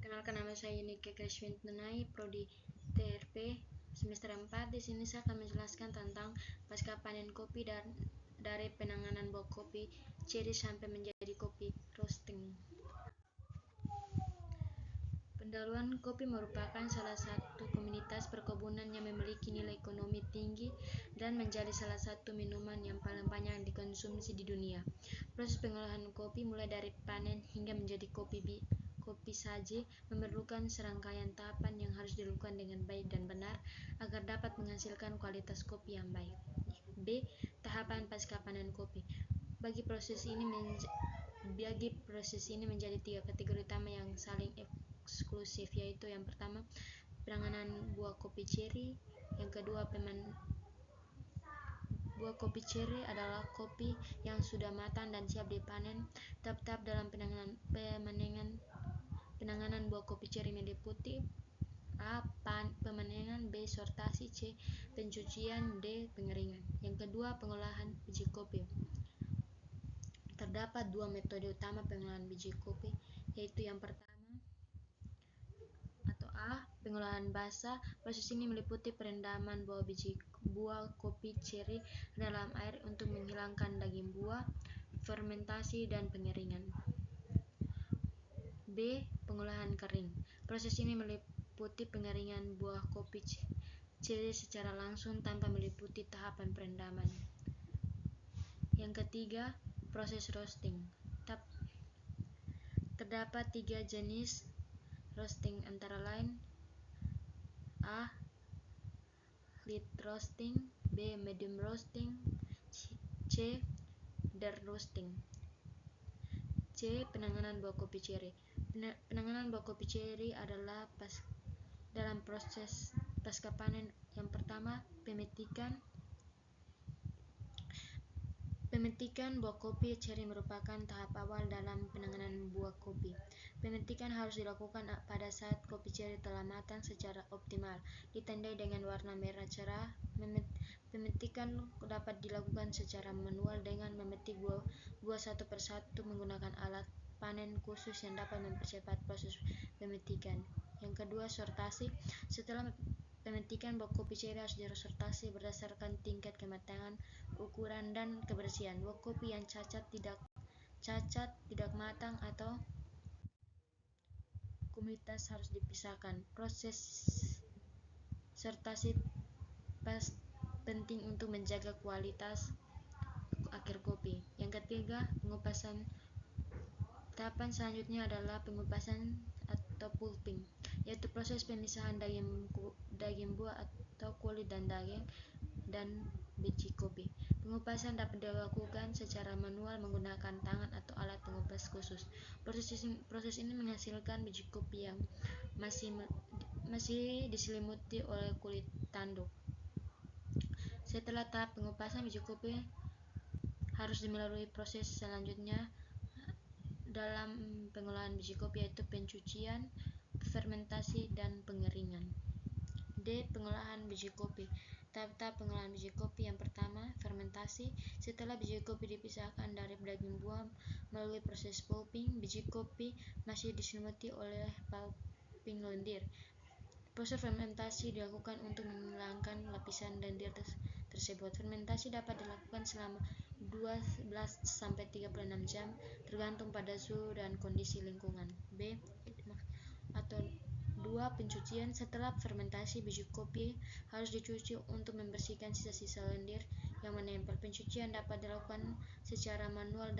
Kenalkan, nama saya Nike Krishnandani, Prodi TRP semester 4. Di sini saya akan menjelaskan tentang pasca panen kopi dan dari penanganan buah kopi cherry sampai menjadi kopi roasting. Pendahuluan kopi merupakan salah satu komoditas perkebunan yang memiliki nilai ekonomi tinggi dan menjadi salah satu minuman yang paling banyak dikonsumsi di dunia. Proses pengolahan kopi mulai dari panen hingga menjadi kopi saji memerlukan serangkaian tahapan yang harus dilakukan dengan baik dan benar agar dapat menghasilkan kualitas kopi yang baik. B. Tahapan pasca panen kopi. Bagi proses ini menjadi 3 kategori utama yang saling eksklusif, yaitu yang pertama penanganan buah kopi cherry, yang kedua buah kopi cherry adalah kopi yang sudah matang dan siap dipanen. Tahap-tahap dalam penanganan buah kopi cherry meliputi A. Pemanenan, B. sortasi, C. pencucian, D. pengeringan. Yang kedua, pengolahan biji kopi. Terdapat dua metode utama pengolahan biji kopi, yaitu yang pertama atau A. pengolahan basah. Proses ini meliputi perendaman buah kopi cherry dalam air untuk menghilangkan daging buah, fermentasi, dan pengeringan. B. Pengolahan kering. Proses ini meliputi pengeringan buah kopi cherry secara langsung tanpa meliputi tahapan perendaman. Yang ketiga, proses roasting. Terdapat 3 jenis roasting, antara lain A. light roasting, B. medium roasting, C. dark roasting. C. Penanganan buah kopi cherry. Penanganan buah kopi cherry adalah dalam proses pasca panen. Yang pertama, pemetikan buah kopi cherry merupakan tahap awal dalam penanganan buah kopi. Pemetikan harus dilakukan pada saat kopi cherry telah matang secara optimal, ditandai dengan warna merah cerah. Pemetikan dapat dilakukan secara manual dengan memetik buah satu persatu menggunakan alat panen khusus yang dapat mempercepat proses pemetikan. Yang kedua, sortasi. Setelah pemetikan, buah kopi cherry harus disortasi berdasarkan tingkat kematangan, ukuran, dan kebersihan. Buah kopi yang cacat, tidak matang, atau kualitas harus dipisahkan. Proses sortasi penting untuk menjaga kualitas akhir kopi. Yang ketiga, pengupasan. Tahapan selanjutnya adalah pengupasan atau pulping, yaitu proses pemisahan daging buah atau kulit dan daging dan biji kopi. Pengupasan dapat dilakukan secara manual menggunakan tangan atau alat pengupas khusus. Proses ini menghasilkan biji kopi yang masih diselimuti oleh kulit tanduk. Setelah tahap pengupasan, biji kopi harus melalui proses selanjutnya dalam pengolahan biji kopi, yaitu pencucian, fermentasi, dan pengeringan. D. Pengolahan biji kopi. Tahap-tahap pengolahan biji kopi. Yang pertama, fermentasi. Setelah biji kopi dipisahkan dari daging buah melalui proses pulping, biji kopi masih diselimuti oleh pulping lendir. Proses fermentasi dilakukan untuk menghilangkan lapisan lendir tersebut. Fermentasi dapat dilakukan selama 12-36 jam tergantung pada suhu dan kondisi lingkungan. B. Atau 2. Pencucian. Setelah fermentasi, biji kopi harus dicuci untuk membersihkan sisa-sisa lendir yang menempel. Pencucian dapat dilakukan secara manual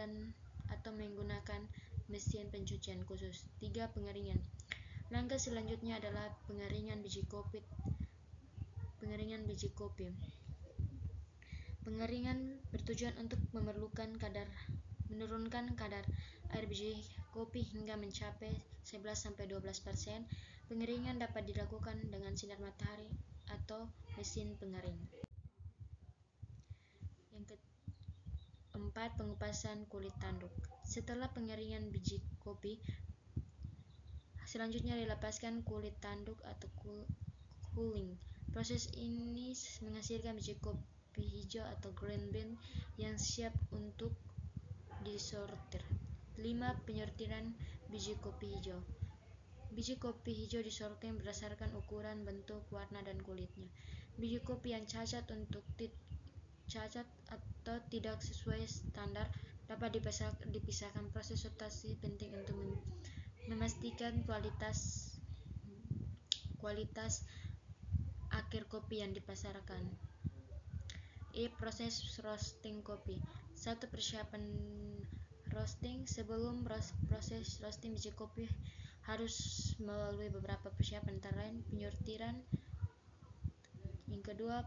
atau menggunakan mesin pencucian khusus. 3. Pengeringan. Langkah selanjutnya adalah pengeringan biji kopi. Pengeringan bertujuan untuk menurunkan kadar air biji kopi hingga mencapai 11-12%. Pengeringan dapat dilakukan dengan sinar matahari atau mesin pengering. Yang keempat, pengupasan kulit tanduk. Setelah pengeringan biji kopi, selanjutnya dilepaskan kulit tanduk atau cooling. Proses ini menghasilkan biji kopi hijau atau green bean yang siap untuk disortir. 5. Penyortiran biji kopi hijau. Biji kopi hijau disorting berdasarkan ukuran, bentuk, warna, dan kulitnya. Biji kopi yang cacat atau tidak sesuai standar dapat dipisahkan. Proses sortasi penting untuk memastikan kualitas akhir kopi yang dipasarkan. Proses roasting kopi. 1. Persiapan roasting. Sebelum proses roasting, biji kopi harus melalui beberapa persiapan, antara lain penyortiran. Yang kedua,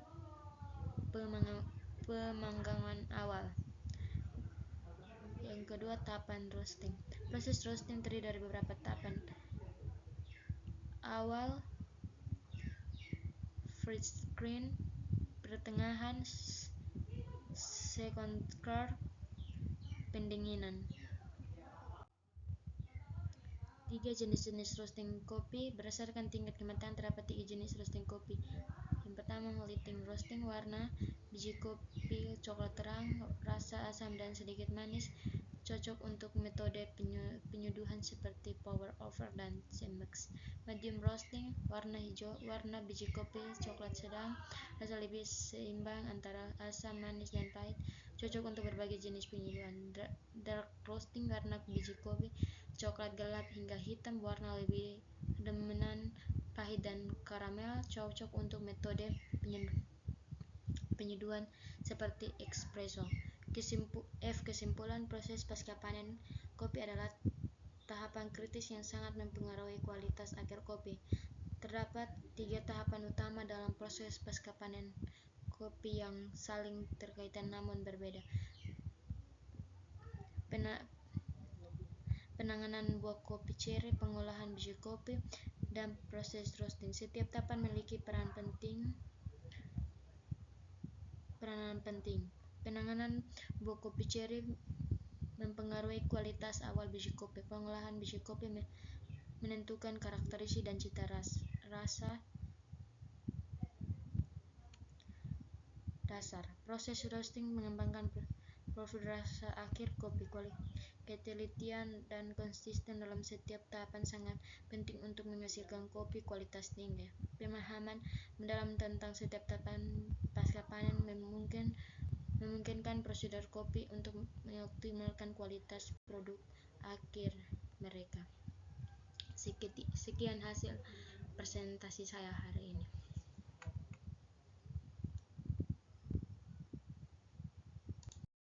pemanggangan awal. Yang kedua, tahapan roasting. Proses roasting terdiri dari beberapa tahapan. Awal, first screen, pertengahan, second cure, pendinginan. 3. Jenis-jenis roasting kopi. Berdasarkan tingkat kematangan terdapat 3 jenis roasting kopi. Yang pertama, lighting roasting. Warna biji kopi coklat terang, rasa asam dan sedikit manis, cocok untuk metode penyeduhan seperti pour over dan chemex. Medium roasting. Warna hijau. Warna biji kopi coklat sedang, rasa lebih seimbang antara asam, manis, dan pahit, cocok untuk berbagai jenis penyeduhan. Dark roasting. Warna biji kopi coklat gelap hingga hitam, warna lebih dominan pahit dan karamel, cocok untuk metode penyeduhan seperti espresso. Kesimpulan, proses pasca panen kopi adalah tahapan kritis yang sangat mempengaruhi kualitas akhir kopi. Terdapat 3 tahapan utama dalam proses pasca panen kopi yang saling terkaitan namun berbeda. Penanganan buah kopi ceri, pengolahan biji kopi, dan proses roasting. Setiap tahapan memiliki peranan penting. Penanganan buah kopi ceri mempengaruhi kualitas awal biji kopi. Pengolahan biji kopi menentukan karakteristik dan cita rasa dasar. Proses roasting mengembangkan profil rasa akhir kopi. Ketelitian dan konsisten dalam setiap tahapan sangat penting untuk menghasilkan kopi kualitas tinggi. Pemahaman mendalam tentang setiap tahapan pasca panen memungkinkan prosedur kopi untuk mengoptimalkan kualitas produk akhir mereka. Sekian hasil presentasi saya hari ini.